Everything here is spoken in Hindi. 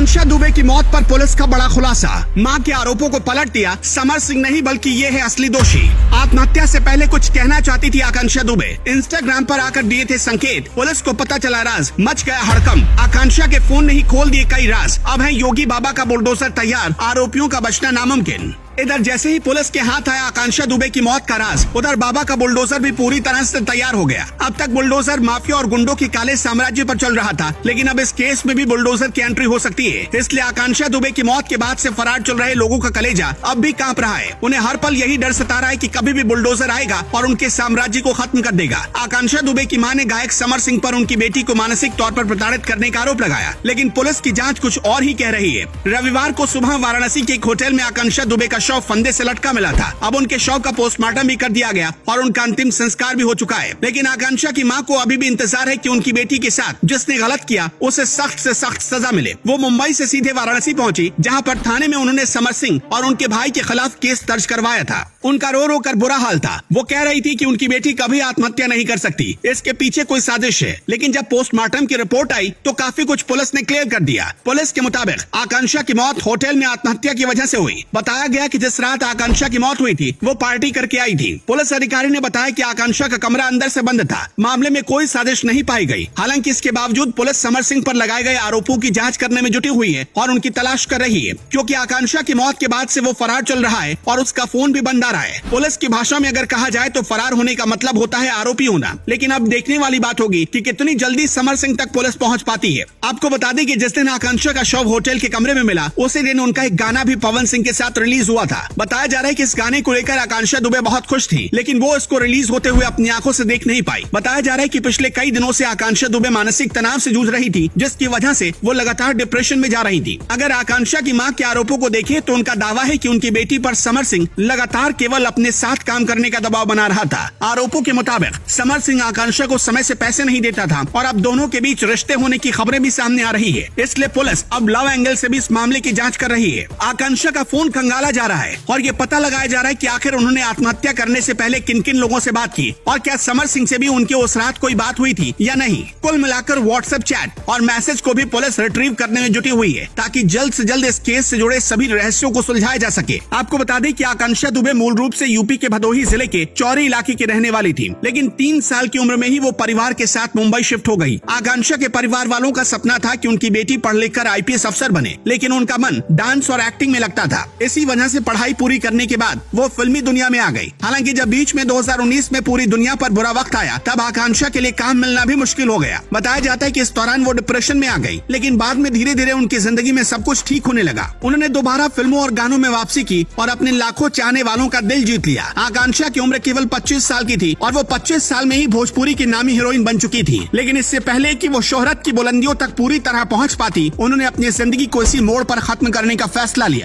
आकांक्षा दुबे की मौत पर पुलिस का बड़ा खुलासा। मां के आरोपों को पलट दिया। समर सिंह नहीं बल्कि ये है असली दोषी। आत्महत्या से पहले कुछ कहना चाहती थी आकांक्षा दुबे। इंस्टाग्राम पर आकर दिए थे संकेत। पुलिस को पता चला राज, मच गया हड़कंप। आकांक्षा के फोन ने ही खोल दिए कई राज। अब है योगी बाबा का बुलडोजर तैयार, आरोपियों का बचना नामुमकिन। इधर जैसे ही पुलिस के हाथ आया आकांक्षा दुबे की मौत का राज, उधर बाबा का बुलडोजर भी पूरी तरह से तैयार हो गया। अब तक बुलडोजर माफिया और गुंडों के काले साम्राज्य पर चल रहा था, लेकिन अब इस केस में भी बुलडोजर की एंट्री हो सकती है। इसलिए आकांक्षा दुबे की मौत के बाद से फरार चल रहे लोगों का कलेजा अब भी कांप रहा है। उन्हें हर पल यही डर सता रहा है कि कभी भी बुलडोजर आएगा और उनके साम्राज्य को खत्म कर देगा। आकांक्षा दुबे की मां ने गायक समर सिंह पर उनकी बेटी को मानसिक तौर पर प्रताड़ित करने का आरोप लगाया, लेकिन पुलिस की जाँच कुछ और ही कह रही है। रविवार को सुबह वाराणसी के एक होटल में आकांक्षा दुबे का शव फंदे से लटका मिला था। अब उनके शव का पोस्टमार्टम भी कर दिया गया और उनका अंतिम संस्कार भी हो चुका है। लेकिन आकांक्षा की मां को अभी भी इंतजार है कि उनकी बेटी के साथ जिसने गलत किया उसे सख्त से सख्त सजा मिले। वो मुंबई से सीधे वाराणसी पहुंची, जहां पर थाने में उन्होंने समर सिंह और उनके भाई के खिलाफ केस दर्ज करवाया था। उनका रो रो कर बुरा हाल था। वो कह रही थी कि उनकी बेटी कभी आत्महत्या नहीं कर सकती, इसके पीछे कोई साजिश है। लेकिन जब पोस्टमार्टम की रिपोर्ट आई तो काफी कुछ पुलिस ने क्लियर कर दिया। पुलिस के मुताबिक आकांक्षा की मौत होटल में आत्महत्या की वजह से हुई। बताया गया कि जिस रात आकांक्षा की मौत हुई थी वो पार्टी करके आई थी। पुलिस अधिकारी ने बताया कि आकांक्षा का कमरा अंदर से बंद था। मामले में कोई साजिश नहीं पाई गई। हालांकि इसके बावजूद पुलिस समर सिंह पर लगाए गए आरोपों की जांच करने में जुटी हुई है और उनकी तलाश कर रही है, क्योंकि आकांक्षा की मौत के बाद से वो फरार चल रहा है और उसका फोन भी बंद आ रहा है। पुलिस की भाषा में अगर कहा जाए तो फरार होने का मतलब होता है आरोपी होना। लेकिन अब देखने वाली बात होगी कि कितनी जल्दी समर सिंह तक पुलिस पहुंच पाती है। आपको बता दें कि जिस दिन आकांक्षा का शव होटल के कमरे में मिला उसी दिन उनका एक गाना भी पवन सिंह के साथ रिलीज हुआ था। बताया जा रहा है कि इस गाने को लेकर आकांक्षा दुबे बहुत खुश थी, लेकिन वो इसको रिलीज होते हुए अपनी आंखों से देख नहीं पाई। बताया जा रहा है कि पिछले कई दिनों से आकांक्षा दुबे मानसिक तनाव से जूझ रही थी, जिसकी वजह से वो लगातार डिप्रेशन में जा रही थी। अगर आकांक्षा की मां के आरोपों को देखें तो उनका दावा है कि उनकी बेटी पर समर सिंह लगातार केवल अपने साथ काम करने का दबाव बना रहा था। आरोपों के मुताबिक समर सिंह आकांक्षा को समय से पैसे नहीं देता था और अब दोनों के बीच रिश्ते होने की खबरें भी सामने आ रही है। इसलिए पुलिस अब लव एंगल से भी इस मामले की जांच कर रही है। आकांक्षा का फोन खंगाला जा रहा है और ये पता लगाया जा रहा है कि आखिर उन्होंने आत्महत्या करने से पहले किन किन लोगों से बात की और क्या समर सिंह से भी उनके उस रात कोई बात हुई थी या नहीं। कुल मिलाकर व्हाट्सएप चैट और मैसेज को भी पुलिस रिट्रीव करने में जुटी हुई है, ताकि जल्द से जल्द इस केस से जुड़े सभी रहस्यों को सुलझाया जा सके। आपको बता दें कि आकांक्षा दुबे मूल रूप से यूपी के भदोही जिले के चौरी इलाके की रहने वाली थी, लेकिन 3 साल की उम्र में ही वो परिवार के साथ मुंबई शिफ्ट हो गई। आकांक्षा के परिवार वालों का सपना था कि उनकी बेटी पढ़ लिख कर IPS अफसर बने, लेकिन उनका मन डांस और एक्टिंग में लगता था। इसी वजह से पढ़ाई पूरी करने के बाद वो फिल्मी दुनिया में आ गई। हालांकि जब बीच में 2019 में पूरी दुनिया पर बुरा वक्त आया, तब आकांक्षा के लिए काम मिलना भी मुश्किल हो गया। बताया जाता है कि इस दौरान वो डिप्रेशन में आ गई, लेकिन बाद में धीरे धीरे उनकी जिंदगी में सब कुछ ठीक होने लगा। उन्होंने दोबारा फिल्मों और गानों में वापसी की और अपने लाखों चाहने वालों का दिल जीत लिया। आकांक्षा की उम्र केवल 25 साल की थी और वो 25 साल में ही भोजपुरी की नामी हीरोइन बन चुकी थी। लेकिन इससे पहले कि वो शोहरत की बुलंदियों तक पूरी तरह पहुंच पाती, उन्होंने अपनी जिंदगी को इसी मोड़ पर खत्म करने का फैसला लिया।